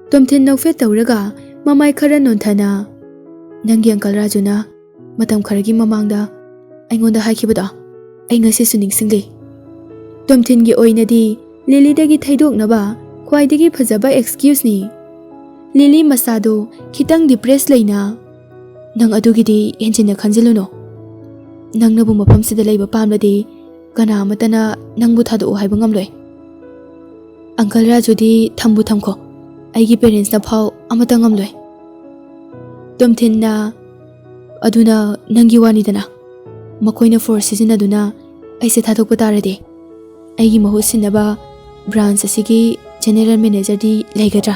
Tomthin nokfet tawraga mamai khara nonthana nangi Uncle Rajuna matam kharagi mamangda aingonda haikibada ai ngasi su ningsingli. Tomthin gi oinadi Lily dagi thaidoknaba khwaidagi phajaba excuse ni. Lily masado khitang depressed leina nang adugidi enjina khanjiluno. Nangnabu mafamsida leiba pamladi kana amatana nangbu thadu haiba ngamloi. Uncle Rajudi thambu thamko aigi parents na phau amata ngamloi. Tomthin na aduna nangi wani dana makoina force sizinaduna aise thadokpa tarade aigi mahu sinaba branch asigi general manager di leigadra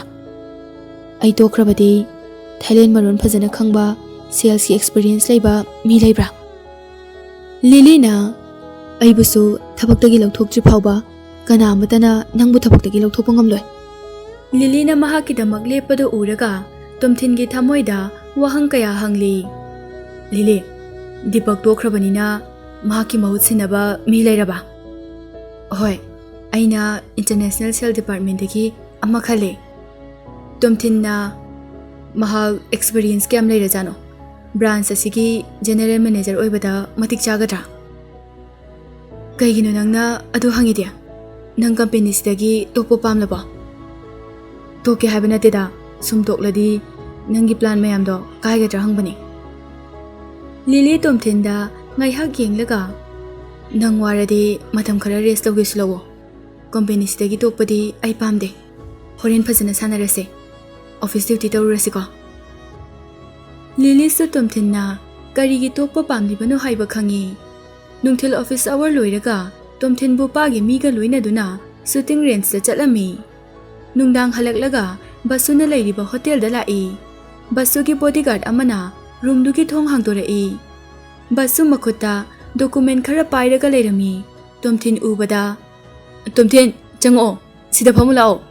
ai tokrabadi Thailand maron phajana khangba sales ki experience leiba mi leibra. Lily na aibusu thabaktagi lauthokchi phauba kana amatana nangbu thabaktagi lauthokpa ngamloi. Lily na mahakidamag lepado uraga Tomthin gi thamoida wahang kaya hangli. Lily, Deepak tokrabanina mahaki mahut sinaba mi leiraba. Hoi, aina International Sales Department dagi amma khale. Tomthin na mahak experience kayam leirajano. Branch asigi general manager oibada matik chagadra. Kaigino nangna adu hangidia. Nang company sidagi tokpo pamlaba. Toke haibana teda sum tokladi nangi plan mayamdo kaigadra hangbani. Lily Tomthin da ngai hak yenglaga nang waradi matam khara rest tawgisu lawo. Company sidagi tokpadi ai pamde. Horen phajana sanarase. Office duty tawrasi ko. Lily su Tomthin na karigi tokpa pamlibano haiba khangi. Nungthil office hour loiraga Tomthin bu pagi miga loina duna shooting range da chatlami. Nungdang halaklaga basuna leiriba hotel da lai. Basu ki bodyguard amana room duki thong hangdorai. Basu makuta document khara pairaga leirami. Tomthin ubada Tomthin chango sida phamulao.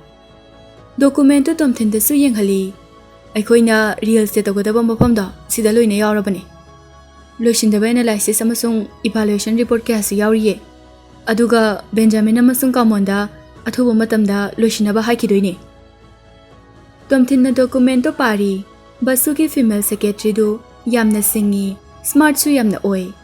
Document to Tomthin da su yenghali. Aikoina real estate tawgadaba mafamda sida loina yawrabani. Loisindaba analysis amasung evaluation report kaya su yawriye. Aduga Benjamin amasung Kamonda athuba matamda loisinaba haikidoine. Tomthin na document to pari basu ki female secretary do yamna singi smart su yamna oi.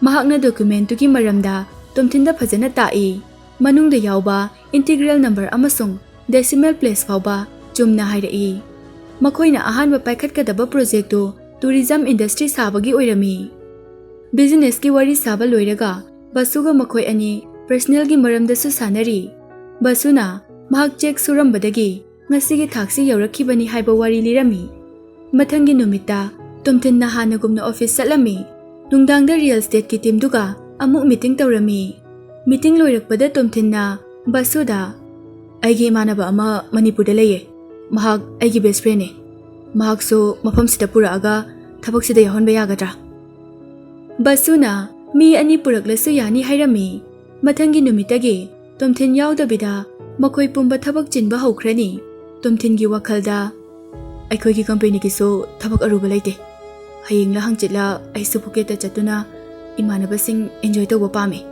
Mahakna document to ki maramda Tomthin da phajana ta'i. Manungda yawba integral number amasung decimal place fawba chumna hairai. Makoina ahanba paikhatkadaba project to tourism industry sabagi oirami. Business ki wari saba loiraga basuga makoi ani personal gi maramda su sanari. Basuna mahak check surambadagi ngasigi thaksi yawrakhibani haiba wari lirami. Mathangi numita Tomthin na hanagumna office salami. Nungdangda real estate ki team duga amuk meeting tawrami. Meeting loirakpada Tomthin na basuda aigi manaba ama Manipurda leye. Mahak aigi best friend ne. Mahak so mafam sida puraaga thabak sida yahonba yagadra. Basuna mi ani puraklasu yani hairami. Mathangi numitagi Tomthin yawdabida makoi pumba thabak chinba haukrani. Tomthin gi wakhalda aikoi gi company ki so thabak aruba leite. Hayingla hangchitla aisu Phuket ta chatuna imanaba sing enjoy tawba pame.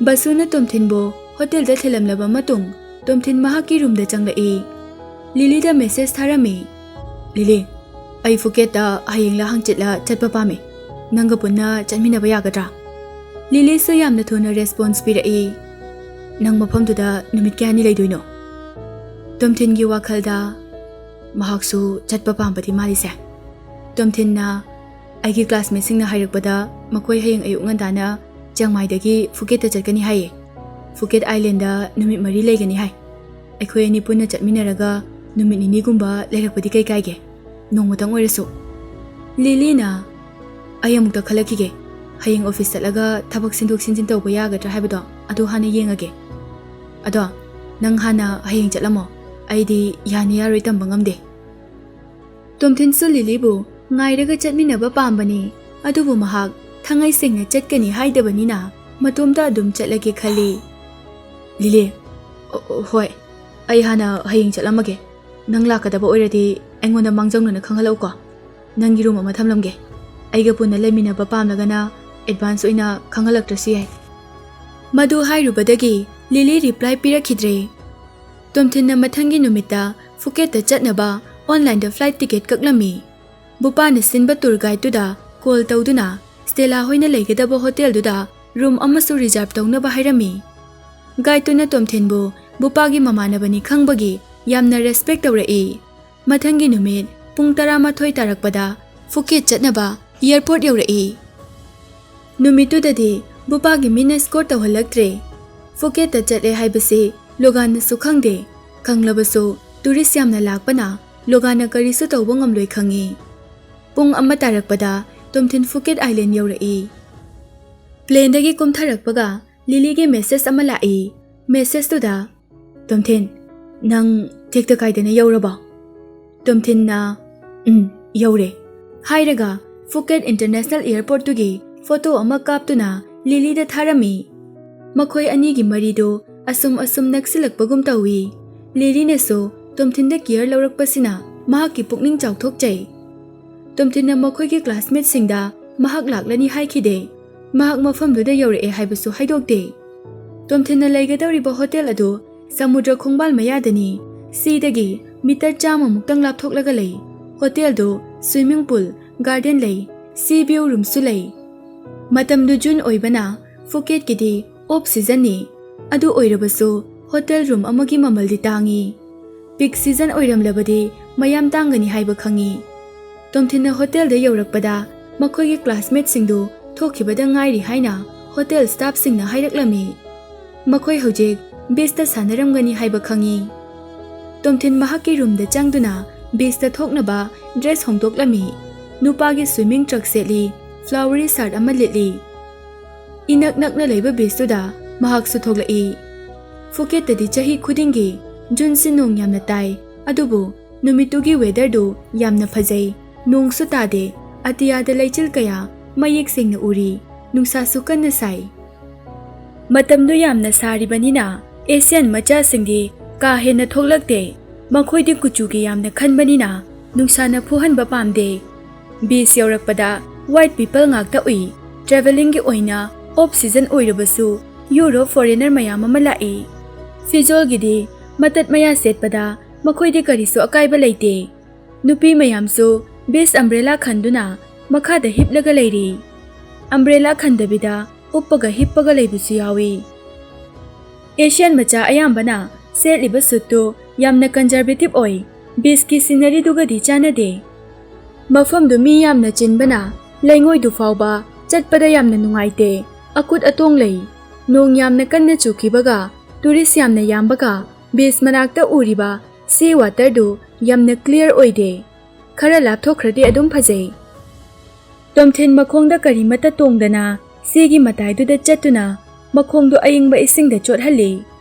Basuna Tomthin bo hotel da thelamlaba matung Tomthin mahaki room da changlai. Lily da message tharami. Lily, ai Phuket ta hayingla hangchitla chatpa pame. Nanga punna chanminaba yagadra. Lily so yamna thona response pirai. Nang mafamduda numit kayani leidoino. Tomthin gi wakhalda mahaksu chatpa pambadi malise. Tomthin na aigi classmate singna hairakpada makoi hayang ayuk ngandana Chiangmai-dagi Phuket ta chatkani haye. Phuket Island da numit mari leigani hai. Aikoi ani punna chatminaraga numit nini gumba leirakpadi kai kaige. Nongmatang oirasu. Lily na ayamukta khalakige. Hayang office talaga thabak sinduk sinjin tawba yagadra haibado adu hana yengage. Ado nang hana hayang chatlamo aidi yani yaroi tamba ngamde. Tomthin su Lily bu ngairaga chatminaba pambani adubu mahak thangai singna chatkani haidabani na matomda adum chatlage khali. Lily, hoi ai hana hayang chatlamage. Nang lakadaba oiradi aingonda mangjongna khanghalau ko. Nangi room ama thamlamge. ꯑꯩꯒ ꯄꯨꯟꯅ ꯂꯩꯃꯤꯟꯅꯕ ꯄꯥꯝꯂꯒꯅ advance ꯑꯣꯏꯅ ꯈꯪꯍꯜꯂꯛꯇ꯭ꯔꯁꯨ ꯌꯥꯏ꯫ ꯃꯗꯨ ꯍꯥꯏꯔꯨꯕꯗꯒꯤ ꯂꯤꯂꯤ reply ꯄꯤꯔꯛꯈꯤꯗ꯭ꯔꯦ꯫ ꯇꯣꯝꯊꯤꯟꯅ ꯃꯊꯪꯒꯤ ꯅꯨꯃꯤꯠꯇ ꯐꯨꯀꯦꯠꯇ ꯆꯠꯅꯕ ꯑꯣꯟꯂꯥꯏꯟꯗ ꯐ꯭ꯂꯥꯏꯠ ꯇꯤꯀꯦꯠ ꯀꯛꯂꯝꯃꯤ꯫ ꯕꯨꯄꯥꯅ ꯁꯤꯟꯕ ꯇꯨꯔ ꯒꯥꯏꯗꯇꯨꯗ ꯀꯣꯜ ꯇꯧꯗꯨꯅ ꯁ꯭ꯇꯦꯂꯥ ꯍꯣꯏꯅ ꯂꯩꯒꯗꯕ ꯍꯣꯇꯦꯜꯗꯨꯗ ꯔꯨꯝ ꯑꯃꯁꯨ ꯔꯤꯖꯥꯔꯚ ꯇꯧꯅꯕ ꯍꯥꯏꯔꯝꯃꯤ꯫ ꯒꯥꯏꯗꯇꯨꯅ ꯇꯣꯝꯊꯤꯟꯕꯨ ꯕꯨꯄꯥꯒꯤ ꯃꯃꯥꯟꯅꯕꯅꯤ ꯈꯪꯕꯒꯤ ꯌꯥꯝꯅ ꯔꯦꯁꯄꯦꯛ ꯇꯧꯔꯛꯏ꯫ ꯃꯊꯪꯒꯤ ꯅꯨꯃꯤꯠ ꯄꯨꯡ 11 ꯇꯥꯔꯛꯄꯗ ꯐꯨꯀꯦꯠ ꯆꯠꯅꯕ ꯑꯦꯌꯔꯄꯣꯔꯠ ꯌꯧꯔꯛꯏ꯫ ꯅꯨꯃꯤꯠꯇꯨꯗꯗꯤ ꯕꯨꯄꯥꯒꯤ ꯃꯤꯅ ꯁ꯭ꯀꯣꯔꯠ ꯇꯧꯍꯜꯂꯛꯇ꯭ꯔꯦ꯫ ꯐꯨꯀꯦꯠꯇ ꯆꯠꯂꯦ ꯍꯥꯏꯕꯁꯤ ꯂꯣꯒꯥꯟꯅꯁꯨ ꯈꯪꯗꯦ꯫ ꯈꯪꯂꯕꯁꯨ ꯇꯨꯔꯤꯁ ꯌꯥꯝꯅ ꯂꯥꯛꯄꯅ ꯂꯣꯒꯥꯟꯅ ꯀꯔꯤꯁꯨ ꯇꯧꯕ ꯉꯝꯂꯣꯏ ꯈꯪꯏ꯫ ꯄꯨꯡ 1 ꯇꯥꯔꯛꯄꯗ ꯇꯣꯝꯊꯤꯟ ꯐꯨꯀꯦꯠ ꯑꯥꯏꯂꯦꯟ ꯌꯧꯔꯛꯏ꯫ ꯄ꯭ꯂꯦꯟꯗꯒꯤ ꯀꯨꯝꯊꯔꯛꯄꯒ ꯂꯤꯂꯤꯒꯤ ꯃꯦꯁꯦꯖ ꯑꯃ ꯂꯥꯛꯏ꯫ ꯃꯦꯁꯦꯖꯇꯨꯗ ꯇꯣꯝꯊꯤꯟ ꯅꯪ ꯇꯦꯛꯇ ꯀꯥꯏꯗꯅ ꯌꯧꯔꯕꯣ? ꯇꯣꯝꯊꯤꯟꯅ ꯌꯧꯔꯦ ꯍꯥꯏꯔꯒ ꯐꯨꯀꯦꯠ ꯏꯟꯇꯔꯅꯦꯁꯅꯦꯜ ꯑꯦꯌꯔꯄꯣꯔꯠꯇꯨꯒꯤ ꯐꯣꯇꯣ ꯑꯃ ꯀꯥꯞꯇꯨꯅ ꯂꯤꯂꯤꯗ ꯊꯥꯔꯝꯃꯤ꯫ ꯃꯈꯣꯏ ꯑꯅꯤꯒꯤ ꯃꯔꯤꯗꯨ ꯑꯁꯨꯝ ꯅꯛꯁꯤꯜꯂꯛꯄꯒꯨꯝ ꯇꯧꯏ꯫ ꯂꯤꯂꯤꯅꯁꯨ ꯇꯣꯝꯊꯤꯟꯗ ꯀꯤꯌꯔ ꯂꯧꯔꯛꯄꯁꯤꯅ ꯃꯍꯥꯛꯀꯤ ꯄꯨꯛꯅꯤꯡ ꯆꯥꯎꯊꯣꯛꯆꯩ꯫ ꯇꯣꯝꯊꯤꯟꯅ ꯃꯈꯣꯏꯒꯤ ꯀ꯭ꯂꯥꯁꯃꯦꯠꯁꯤꯡꯗ ꯃꯍꯥꯛ ꯂꯥꯛꯂꯅꯤ ꯍꯥꯏꯈꯤꯗꯦ꯫ ꯃꯍꯥꯛ ꯃꯐꯝꯗꯨꯗ ꯌꯧꯔꯛꯑꯦ ꯍꯥꯏꯕꯁꯨ ꯍꯥꯏꯗꯣꯛꯇꯦ꯫ ꯇꯣꯝꯊꯤꯟꯅ ꯂꯩꯒꯗꯧꯔꯤꯕ ꯍꯣꯇꯦꯜ ꯑꯗꯨ ꯁꯃꯨꯗ꯭ꯔ ꯈꯣꯡꯕꯥꯜ ꯃꯌꯥꯗꯅꯤ꯫ ꯁꯤꯗꯒꯤ ꯃꯤꯇꯔ 100ꯃꯨꯛꯇꯪ ꯂꯥꯞꯊꯣꯛꯂꯒ ꯂꯩ꯫ ꯍꯣꯇꯦꯜꯗꯨ ꯁ꯭ꯋꯤꯃꯤꯡ ꯄꯨꯜ, ꯒꯥꯔꯗꯦꯟ ꯂꯩ, ꯁꯤ ꯚ꯭ꯌꯨ ꯔꯨꯝꯁꯨ ꯂꯩ꯫ ꯃꯇꯝꯗꯨ ꯖꯨꯟ ꯑꯣꯏꯕꯅ ꯐꯨꯀꯦꯠꯀꯤꯗꯤ ꯑꯣꯐ ꯁꯤꯖꯟꯅꯤ꯫ ꯑꯗꯨ ꯑꯣꯏꯔꯕꯁꯨ ꯍꯣꯇꯦꯜ ꯔꯨꯝ ꯑꯃꯒꯤ ꯃꯃꯜꯗꯤ ꯇꯥꯡꯏ꯫ ꯄꯤꯛ ꯁꯤꯖꯟ ꯑꯣꯏꯔꯝꯂꯕꯗꯤ ꯃꯌꯥꯝ ꯇꯥꯡꯒꯅꯤ ꯍꯥꯏꯕ ꯈꯪꯏ꯫ ꯇꯣꯝꯊꯤꯟꯅ ꯍꯣꯇꯦꯜꯗ ꯌꯧꯔꯛꯄꯗ ꯃꯈꯣꯏꯒꯤ ꯀ꯭ꯂꯥꯁꯃꯦꯠꯁꯤꯡꯗꯨ ꯊꯣꯛꯈꯤꯕꯗ ꯉꯥꯏꯔꯤ ꯍꯥꯏꯅ ꯍꯣꯇꯦꯜ ꯁ꯭ꯇꯥꯐꯁꯤꯡꯅ ꯍꯥꯏꯔꯛꯂꯝꯃꯤ꯫ ꯃꯈꯣꯏ ꯍꯧꯖꯤꯛ ꯕꯤꯆꯇ ꯁꯥꯟꯅꯔꯝꯒꯅꯤ ꯍꯥꯏꯕ ꯈꯪꯏ꯫ ꯇꯣꯝꯊꯤꯟ ꯃꯍꯥꯛꯀꯤ ꯔꯨꯝꯗ ꯆꯪꯗꯨꯅ ꯕꯤꯆꯇ ꯊꯣꯛꯅꯕ ꯗ꯭ꯔꯦꯁ ꯍꯣꯡꯗꯣꯛꯂꯝꯃꯤ꯫ ꯅꯨꯄꯥꯒꯤ ꯁ꯭ꯋꯤꯃꯤꯡ ꯇ꯭ꯔꯛ ꯁꯦꯠꯂꯤ, ꯐ꯭ꯂꯥꯋꯔꯤ ꯁꯥꯔꯠ ꯑꯃ ꯂꯤꯠꯂꯤ꯫ ꯏꯅꯛ ꯅꯛꯅ ꯂꯩꯕ ꯕꯤꯆꯇꯨꯗ ꯃꯍꯥꯛꯁꯨ ꯊꯣꯛꯂꯛꯏ꯫ ꯐꯨꯀꯦꯠꯇꯗꯤ ꯆꯍꯤ ꯈꯨꯗꯤꯡꯒꯤ ꯖꯨꯟꯁꯤ ꯅꯣꯡ ꯌꯥꯝꯅ ꯇꯥꯏ꯫ ꯑꯗꯨꯕꯨ ꯅꯨꯃꯤꯠꯇꯨꯒꯤ ꯋꯦꯗꯔꯗꯨ ꯌꯥꯝꯅ ꯐꯖꯩ꯫ ꯅꯣꯡꯁꯨ ꯇꯥꯗꯦ꯫ ꯑꯇꯤꯌꯥꯗ ꯂꯩꯆꯤꯜ ꯀꯌꯥ ꯃꯌꯦꯛ ꯁꯦꯡꯅ ꯎꯔꯤ꯫ ꯅꯨꯡꯁꯥꯁꯨ ꯀꯟꯅ ꯁꯥꯏ꯫ ꯃꯇꯝꯗꯨ ꯌꯥꯝꯅ ꯁꯥꯔꯤꯕꯅꯤꯅ ꯑꯦꯁꯤꯌꯥꯟ ꯃꯆꯥꯁꯤꯡꯗꯤ ꯀꯥ ꯍꯦꯟꯅ ꯊꯣꯛꯂꯛꯇꯦ꯫ ꯃꯈꯣꯏꯗꯤ ꯀꯨꯆꯨꯒꯤ ꯌꯥꯝꯅ ꯈꯟꯕꯅꯤꯅ ꯅꯨꯡꯁꯥꯅ ꯐꯨꯍꯟꯕ ꯄꯥꯝꯗꯦ꯫ ꯕꯤꯆ ꯌꯧꯔꯛꯄꯗ ꯋꯥꯏꯠ ꯄꯤꯄꯜ ꯉꯥꯛꯇ ꯎꯏ꯫ ꯇ꯭ꯔꯦꯚꯦꯂꯤꯡꯒꯤ ꯑꯣꯏꯅ ꯑꯣꯐ ꯁꯤꯖꯟ ꯑꯣꯏꯔꯕꯁꯨ ꯌꯨꯔꯣꯞ ꯐꯣꯔꯦꯅꯔ ꯃꯌꯥꯝ ꯑꯃ ꯂꯥꯛꯏ꯫ ꯐꯤꯖꯣꯜꯒꯤꯗꯤ ꯃꯇꯠ ꯃꯌꯥ ꯁꯦꯠꯄꯗ ꯃꯈꯣꯏꯗꯤ ꯀꯔꯤꯁꯨ ꯑꯀꯥꯏꯕ ꯂꯩꯇꯦ꯫ ꯅꯨꯄꯤ ꯃꯌꯥꯝꯁꯨ ꯕꯤꯆ ꯑꯝꯕ꯭ꯔꯦꯂꯥ ꯈꯟꯗꯨꯅ ꯃꯈꯥꯗ ꯍꯤꯞꯂꯒ ꯂꯩꯔꯤ꯫ ꯑꯝꯕ꯭ꯔꯦꯂꯥ ꯈꯟꯗꯕꯤꯗ ꯎꯞꯄꯒ ꯍꯤꯞꯄꯒ ꯂꯩꯕꯁꯨ ꯌꯥꯎꯏ꯫ ꯑꯦꯁꯤꯌꯥꯟ ꯃꯆꯥ ꯑꯌꯥꯝꯕꯅ ꯁꯦꯠꯂꯤꯕ ꯁꯨꯠꯇꯨ ꯌꯥꯝꯅ ꯀꯟꯖꯔꯚꯦꯇꯤꯚ ꯑꯣꯏ꯫ ꯕꯤꯆꯀꯤ ꯁꯤꯅꯔꯤꯗꯨꯒꯗꯤ ꯆꯥꯟꯅꯗꯦ꯫ ꯃꯐꯝꯗꯨ ꯃꯤ ꯌꯥꯝꯅ ꯆꯤꯟꯕꯅ ꯂꯩꯉꯣꯏꯗꯨ ꯐꯥꯎꯕ ꯆꯠꯄꯗ ꯌꯥꯝꯅ ꯅꯨꯡꯉꯥꯏꯇꯦ꯫ ꯑꯀꯨꯠ ꯑꯇꯣꯡ ꯂꯩ꯫ ꯅꯣꯡ ꯌꯥꯝꯅ ꯀꯟꯅ ꯆꯨꯈꯤꯕꯒ ꯇꯨꯔꯤꯁ ꯌꯥꯝꯅ ꯌꯥꯝꯕꯒ ꯕꯤꯆ ꯃꯅꯥꯛꯇ ꯎꯔꯤꯕ ꯁꯤ ꯋꯥꯇꯔꯗꯨ ꯌꯥꯝꯅ ꯀ꯭ꯂꯤꯌꯔ ꯑꯣꯏꯗꯦ꯫ ꯈꯔ ꯂꯥꯞꯊꯣꯛꯈ꯭ꯔꯗꯤ ꯑꯗꯨꯝ ꯐꯖꯩ꯫ ꯇꯣꯝꯊꯤꯟ ꯃꯈꯣꯡꯗ ꯀꯔꯤꯃꯠꯇ ꯇꯣꯡꯗꯅ ꯁꯤꯒꯤ ꯃꯇꯥꯏꯗꯨꯗ ꯆꯠꯇꯨꯅ ꯃꯈꯣꯡꯗꯨ ꯑꯏꯪꯕ ꯏꯁꯤꯡꯗ ꯆꯣꯠꯍꯜꯂꯤ꯫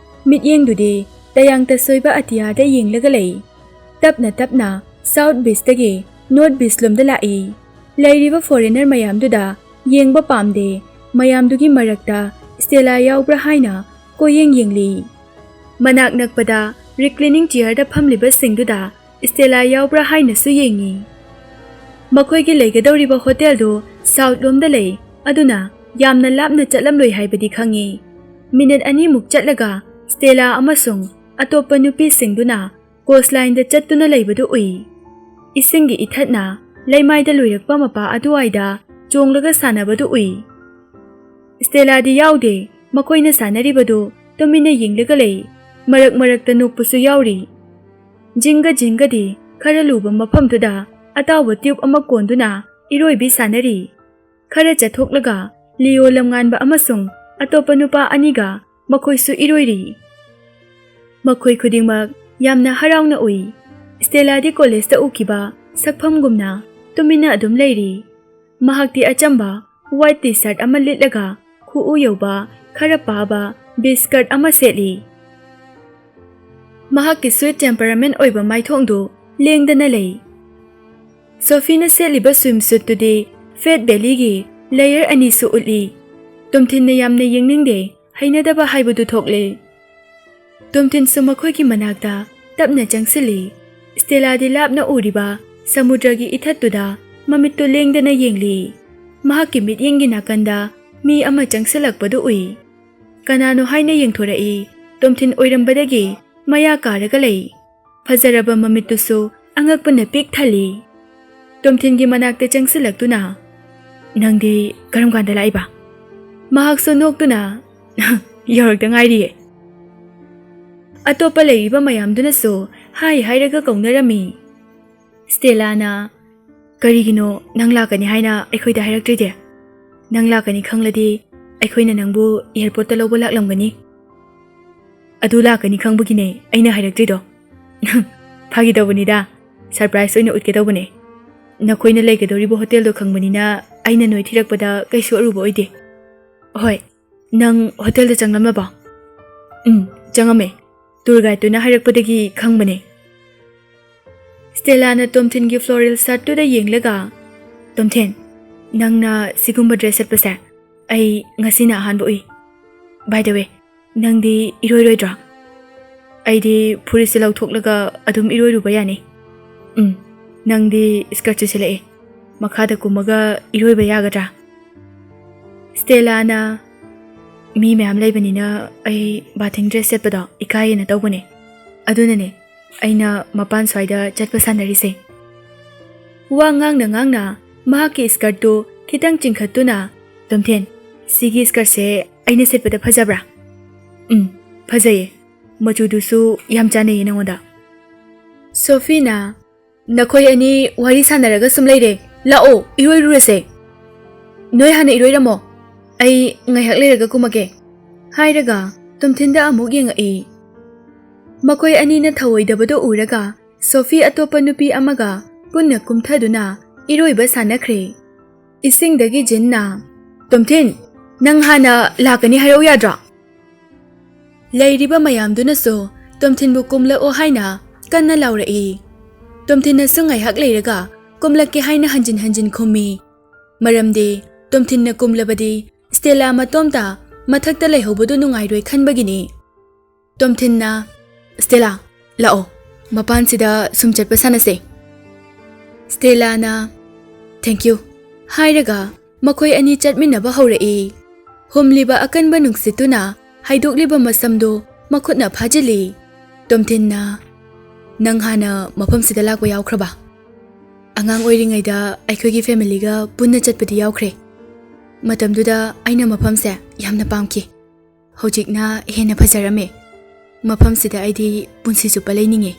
ꯃꯤꯠꯌꯦꯡꯗꯨꯗꯤ ꯇꯌꯥꯡ ꯇꯁꯣꯏꯕ ꯑꯇꯤꯌꯥꯗ ꯌꯦꯡꯂꯒ ꯂꯩ꯫ ꯇꯞꯅ ꯇꯞꯅ ꯁꯥꯎꯠ ꯕꯤꯆꯇꯒꯤ ꯅꯣꯔꯠ ꯕꯤꯆ ꯂꯣꯝꯗ ꯂꯥꯛꯏ꯫ ꯂꯩꯔꯤꯕ ꯐꯣꯔꯦꯅꯔ ꯃꯌꯥꯝꯗꯨꯗ ꯌꯦꯡꯕ ꯄꯥꯝꯗꯦ꯫ ꯃꯌꯥꯝꯗꯨꯒꯤ ꯃꯔꯛꯇ ꯁ꯭ꯇꯦꯂꯥ ꯌꯥꯎꯕ꯭ꯔꯥ ꯍꯥꯏꯅ ꯀꯣꯏꯌꯦꯡ ꯌꯦꯡꯂꯤ꯫ ꯃꯅꯥꯛ ꯅꯛꯄꯗ ꯔꯤꯀ꯭ꯂꯤꯅꯤꯡ ꯆꯤꯌꯔꯗ ꯐꯝꯂꯤꯕꯁꯤꯡꯗꯨꯗ ꯁ꯭ꯇꯦꯂꯥ ꯌꯥꯎꯕ꯭ꯔꯥ ꯍꯥꯏꯅꯁꯨ ꯌꯦꯡꯉꯤ꯫ ꯃꯈꯣꯏꯒꯤ ꯂꯩꯒꯗꯧꯔꯤꯕ ꯍꯣꯇꯦꯜꯗꯨ ꯁꯥꯎꯠ ꯂꯣꯝꯗ ꯂꯩ꯫ ꯑꯗꯨꯅ ꯌꯥꯝꯅ ꯂꯥꯞꯅ ꯆꯠꯂꯝꯂꯣꯏ ꯍꯥꯏꯕꯗꯤ ꯈꯪꯏ꯫ ꯃꯤꯅꯤꯠ 2ꯃꯨꯛ ꯆꯠꯂꯒ ꯁ꯭ꯇꯦꯂꯥ ꯑꯃꯁꯨꯡ ꯑꯇꯣꯞꯄ ꯅꯨꯄꯤꯁꯤꯡꯗꯨꯅ ꯀꯣꯁꯠꯂꯥꯏꯟꯗ ꯆꯠꯇꯨꯅ ꯂꯩꯕꯗꯨ ꯎꯏ꯫ ꯏꯁꯤꯡꯒꯤ ꯏꯊꯠꯅ ꯂꯩꯃꯥꯏꯗ ꯂꯣꯏꯔꯛꯄ ꯃꯄꯥ ꯑꯗꯨꯋꯥꯏꯗ ꯆꯣꯡꯂꯒ ꯁꯥꯟꯅꯕꯗꯨ ꯎꯏ꯫ ꯁ꯭ꯇꯦꯂꯥꯗꯤ ꯌꯥꯎꯗꯦ꯫ ꯃꯈꯣꯏꯅ ꯁꯥꯟꯅꯔꯤꯕꯗꯨ ꯇꯨꯃꯤꯟꯅ ꯌꯦꯡꯂꯒ ꯂꯩ꯫ ꯃꯔꯛ ꯃꯔꯛꯇ ꯅꯣꯛꯄꯁꯨ ꯌꯥꯎꯔꯤ꯫ ꯖꯤꯡꯒꯗꯤ ꯈꯔ ꯂꯨꯕ ꯃꯐꯝꯗꯨꯗ ꯑꯇꯥꯎꯕ ꯇ꯭ꯌꯨꯕ ꯑꯃ ꯀꯣꯟꯗꯨꯅ ꯏꯔꯣꯏꯕꯤ ꯁꯥꯟꯅꯔꯤ꯫ ꯈꯔ ꯆꯠꯊꯣꯛꯂꯒ ꯂꯤꯑꯣ ꯂꯝꯉꯥꯟꯕ ꯑꯃꯁꯨꯡ ꯑꯇꯣꯞꯄ ꯅꯨꯄꯥ ꯑꯅꯤꯒ ꯃꯈꯣꯏꯁꯨ ꯏꯔꯣꯏꯔꯤ꯫ ꯃꯈꯣꯏ ꯈꯨꯗꯤꯡꯃꯛ ꯌꯥꯝꯅ ꯍꯔꯥꯎꯅ ꯎꯏ꯫ ꯁ꯭ꯇꯦꯂꯥꯗꯤ ꯀꯣꯂꯦꯖꯇ ꯎꯈꯤꯕ ꯁꯛꯐꯝꯒꯨꯝꯅ ꯇꯨꯃꯤꯟꯅ ꯑꯗꯨꯝ ꯂꯩꯔꯤ꯫ ꯃꯍꯥꯛꯇꯤ ꯑꯆꯝꯕ ꯋꯥꯏꯠ ꯇꯤ ꯁꯥꯔꯠ ꯑꯃ ꯂꯤꯠꯂꯒ ꯈꯨꯎ ꯌꯧꯕ ꯈꯔ ꯄꯥꯕ ꯕꯤꯆ ꯁ꯭ꯀꯔꯠ ꯑꯃ ꯁꯦꯠꯂꯤ꯫ ꯃꯍꯥꯛꯀꯤ ꯁ꯭ꯋꯤꯠ ꯇꯦꯝꯄꯦꯔꯥꯃꯦꯟꯠ ꯑꯣꯏꯕ ꯃꯥꯏꯊꯣꯡꯗꯨ ꯂꯦꯡꯗꯅ ꯂꯩ꯫ ꯁꯣꯐꯤꯅ ꯁꯦꯠꯂꯤꯕ ꯁ꯭ꯋꯤꯝꯁꯨꯠꯇꯨꯗꯤ ꯐꯦꯠ ꯕꯦꯂꯤꯒꯤ ꯂꯦꯌꯔ 2ꯁꯨ ꯎꯠꯂꯤ꯫ ꯇꯣꯝꯊꯤꯟꯅ ꯌꯥꯝꯅ ꯌꯦꯡꯅꯤꯡꯗꯦ꯫ ꯍꯩꯅꯗꯕ ꯍꯥꯏꯕꯗꯨ ꯊꯣꯛꯂꯦ꯫ ꯇꯣꯝꯊꯤꯟꯁꯨ ꯃꯈꯣꯏꯒꯤ ꯃꯅꯥꯛꯇ ꯇꯞꯅ ꯆꯪꯁꯤꯜꯂꯤ꯫ ꯁ꯭ꯇꯦꯂꯥꯗꯤ ꯂꯥꯞꯅ ꯎꯔꯤꯕ ꯁꯃꯨꯗ꯭ꯔꯒꯤ ꯏꯊꯠꯇꯨꯗ ꯃꯃꯤꯠꯇꯨ ꯂꯦꯡꯗꯅ ꯌꯦꯡꯂꯤ꯫ mahakki mityenggi nakanda mi ama changsalakpadu ui. Kanano haina yengthorai, Tomthin oirambadagi maya karaga lei. Fazaraba mamittusu angakpana pik thali. Tomthingi manakta changsalakduna, nangdi karamkanda laiba? Mahakso noktuna, yarakta ngairiye. Atopa leiba mayamdunasu hai hairaga kaunarami. Stella karigino nang lakani haina aikhoida hairaktride. Nang lakani khangladi aikhoina nangbu airport ta lawba laklamgani. Adu lakani khangbugine aina hairaktrido. Phagi dawbanida, surprise oina utke dawbane. Nakoina leigedoribo hotel do khangbanina aina noi thirakpada kaisu aruba oide. Hoi, nang hotel da changlamaba? Changame. Tour guide tuna hairakpadagi khangbane. Stella Tomthingi floral start to the yenglaga. Tomthin, nangna sigumba dress at pasa. Ay ngasina hanboi. By the way, nangdi iroidra. Ay di purisilaw thoklaga adum iroirubayani. Nangdi skirt sila makada kumaga iroibayagadra. Stella mi mayam laibanina ay bathing dress at pada ikaya na tawbane. Adunane. Aina mapan swaida chatpa sanarise. Wa ngangna mahaki skirt do khitang chingkhatuna. Tomthin, sigi skirt se aina setpada phajabra? Phajaye. Machudusu yam chanaye nangoda. Sophie nakhoi ani wari sanaraga sum leire. Lao iroirurase. Noi hana iroiramo. Ai ngaihak leiraga kumage. Hairaga Tomthinda amuk yengai. Makoy anina thawoidabado uraga Sophie atopa nupi amaga punna kumthaduna iroiba sanakre. Isingdagi jinna, Tomthin, nang hana lakani hairo yadra. Leiriba mayamdunaso Tomthinbu kumla o haina kanna laurai. Tomthinna sungai hak leiraga kumlaki haina hanjin khumi. Maramde Tomthinna kumlabadi Stella matomta mathakta leihobadu nungairoi khanbagini. Tomthinna Stella, lao, mapan sida sumchat pasanase. Stella thank you. Hairaga, makoy ani chatminaba haurai. Humliba akanba nungsituna, haidokliba masamdo, makutna phajili. Tomthinna, nang hana mapam sida lakwa yaukhraba. Angang oiringaida aikhogi family ga punna chatpadi yaukre. Matamduda aina mapamse yamna pamki. Hojikna hena phajarame. Mafam sida aidi punsi chupa leininge.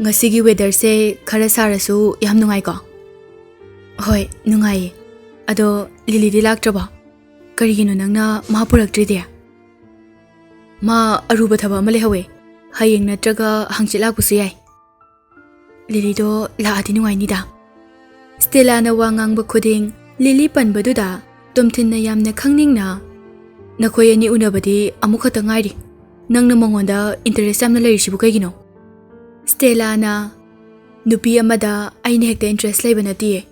Ngasigi weather se khara sarasu yam nungai ko. Hoi, nungai. Ado Lily di laktraba. Karigino nangna ma puraktride. Ma aruba thaba male hawe. Hayeng natraga hangchi lakpusu yai. Lily do laati nungai nida. Stella wangang khuding Lily panbaduda Tomthinna yamna khangningna. Nakhoi ani unabadi amukhata ngairi. Nangna mangonda interest amna leirisibu kaigino. Stella nupi amada aina hekta interest leibana tiye.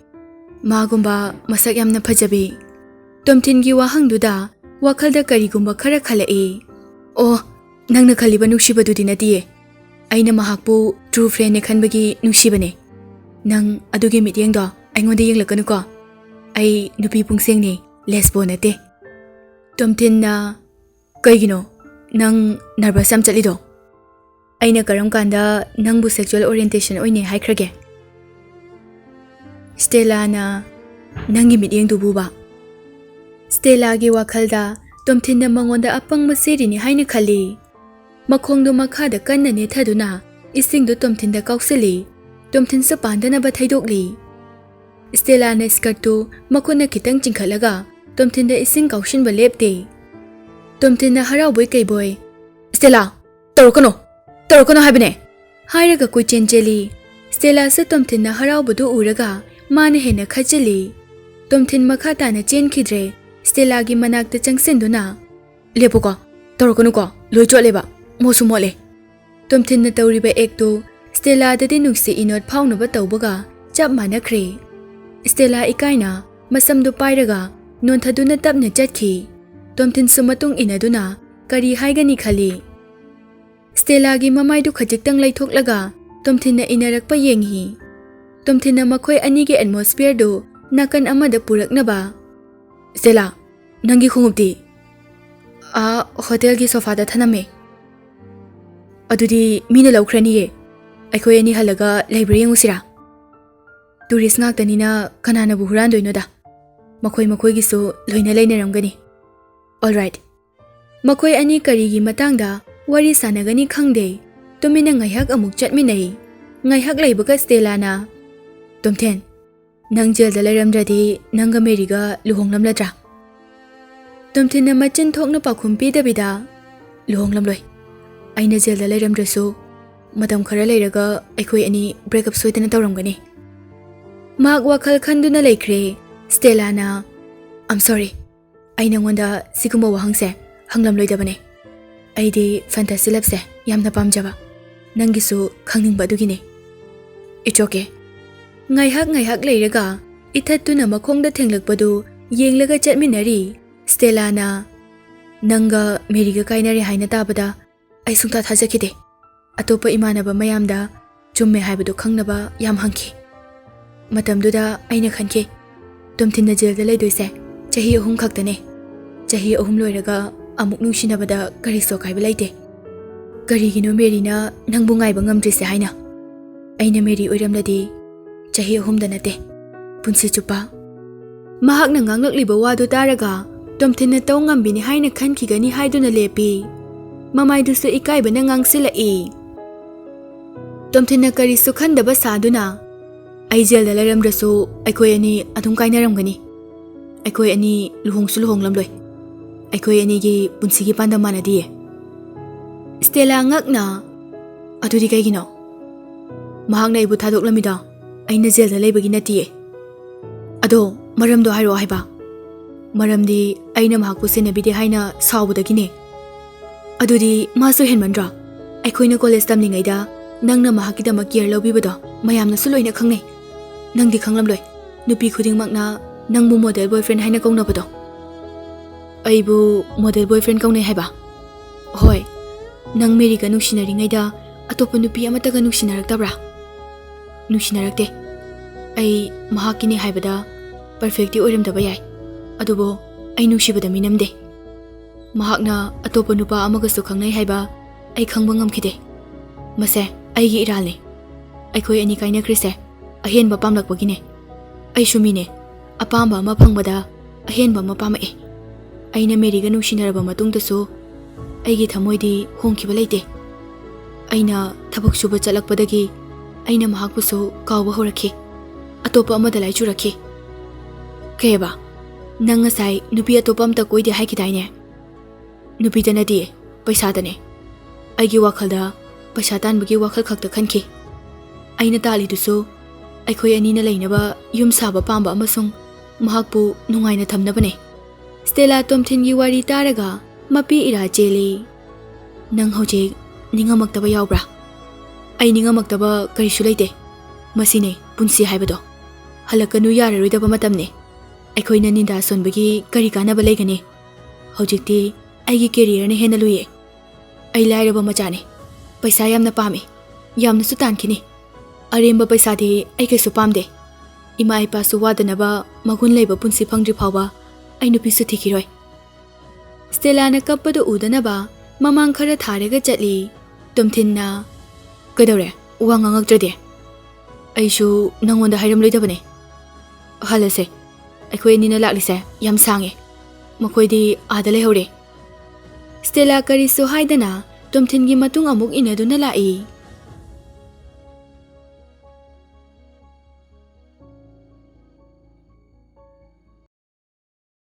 Magumba masak yamna phajabi. Tomthingi wahangduda wakhalda karigumba khara khalai. Oh, nangna khaliba nuksibadudi natiye. Aina mahakpu true friend ne khanbagi nuksibane. Nang adugi mityengdo aingonda yenglakanu ko. Ai nupi pungseng ne lesbo nate. Tomthinna kaigino nang nervous am chalido. Aina karam kanda nangbu sexual orientation oine haikrage. Stella nangi mityeng dububa. Stella gi wakhalda Tomthinna mangonda apang masiri haina khali. Makhongdo makhada kanna ne thaduna isingdo Tomthinda kauksali. Tomthin sa pandana ba thaidokli. Stella skirt tu makuna kitang chingkhalaga Tomthinda ising kaushin ba lepte. Tomthinna harau boy kai boy. Stella, Torokono habine. Hairaga koi chenjeli. Stella sa Tomthinna harau budu uraga mane hena khajali. Tomthin makhata na chen khidre. Stella gi manakta changsenduna. Lepo ko, Torokono ko, loicho leba, mosu mole. Tomthinna tawriba ekto Stella dadi nuksi inot phaunuba tawbaga chap manakre. Stella ikaina masamdu pairaga nonthaduna tapna chatkhi. Tomthin sumatung inaduna kari haigani khali. Stella gi mamaidu khajiktang laithoklaga Tomthinna inarakpa yenghi. Tomthinna makhoi anigi atmosphere do nakan amada puraknaba. Stella, nangi khungupti. Hotel gi sofa da thaname. Adudi mina laukraniye. Aikoi ani halaga library ngusira. Tourist ngaktanina kanana bu huran doinoda. Makoi gi su loina leinaramgani. All right. Makoi ani karigi matangda wari sanagani khangde. Tumina ngaihak amuk chatminai. Ngaihak leibaga Stella na. Tomthen. Nang jail da lairamdradi nanga Meriga luhonglamladra. Tomthen na machin thokna pakhum pidabida luhonglamloi. Aina jail da lairamdrasu matam khara leiraga aikoi ani break up soidana tawramgani. Mak wakhal khanduna leikre Stella na. I'm sorry. Aina ngonda siguma wahangse hanglamloidabane. Aidi fantasy labse yamna pamjaba. Nangisu khangningbadu gine. It's okay. Ngaihak leiraga ithatuna makhongda thenglakpadu yenglaga chatminari Stella na. Nanga Meriga kainare haina tabada ai sungta thajakide. Atopa imanaba mayamda chumme haibadu khangnaba yam hangki. Matamduda aina khanke. Tomthinna jail da leidoise chahi ahum khaktane. Chahi ahum loiraga amuk nungsinabada kariso kaiba leite. Karigino Merina nangbu ngaiba ngamdrise haina. Aina Meri oiramladi chahi ahumda nate. Punsi chupa. Mahakna nganglakliba wadu taraga Tomthinna taw ngambini haina khankigani haiduna lepi. Mamaidusu ikaiba na ngangsilai. Tomthinna kariso khandaba saduna. Ai jail da lairamdrasu aikoi ani adum kainaramgani. Aikoi ani luhongsu luhonglamloi. Aikoi ani gi punsigi pandam manadiye. Stella ngakna adudi kaigino. Mahakna ibu thadoklamida aina jail da leibagi natiye. Ado maramdo hairo haiba. Maramdi aina mahakpu senabide haina sawbudagine. Adudi masu henmandra. Aikoina college tamningaida nangna mahakidama care lobibado mayamna suloina khangnei. Nangdi khanglamloi. Nupi khudingmakna nangbu model boyfriend haina kaungnabado. Aibu model boyfriend kaungnei haiba. Hoi. Nang Meriga nungsinaringaida atopa nupi amataga nungsinaragtabra. Nungsinaragte. Ai mahakine haibada perfecti oiramdaba yai. Adubo ai nungsibada minamde. Mahakna atopa nupa amagasu khangnei haiba ai khangba ngamkhide. Mase aigi iralne. Aikoi ani kainakrise ahenba pamlakpagine. Ai shumine apamba ama phangbada ahenba ama pamae. Aina Meriga nungsinaraba matungdasu aigi thamoidi hongkiba leite. Aina thabak suba chalakpadagi aina mahakpusu kawba horakhi. Atopa amada laichurakhi. Keba nang ngasai nupi atopa amta koide haikidaine. Nupi danadi paisa dane. Aigi wakhalda paisa tanbagi wakhal khakta khanki. Aina tali dusu aikoi ani na leinaba yum saba pamba amasung mahakpu nungaina thamnabane. Stella Tomthingi wari taraga mapi ira cheli. Nang hojik ningamakdaba yaubra. Ai ningamakdaba karisu leite. Masine punsi haibado. Halakanu yararoidaba matamne. Aikoina ninda sonbagi kari kanaba leigani. Hojikti aigi career ne hena luye. Ai lairaba machane. Paisa yamna pame. Yamna su tankini. Aremba paisa de ai kesu pamde. Ima ipa su wadanaba magun leiba punsi phangdri phawba ai nupi su thikiroi. Stella na kappadu udanaba mamang khara tharaga chatli. Tomthinna kadawre wa ngangaktrade. Aishu nangonda hairamloidabane. Halase aikoi nina laklise yam sange. Makoidi ada lehore. Stella karisu haidana Tomthingi matung amuk inaduna lai.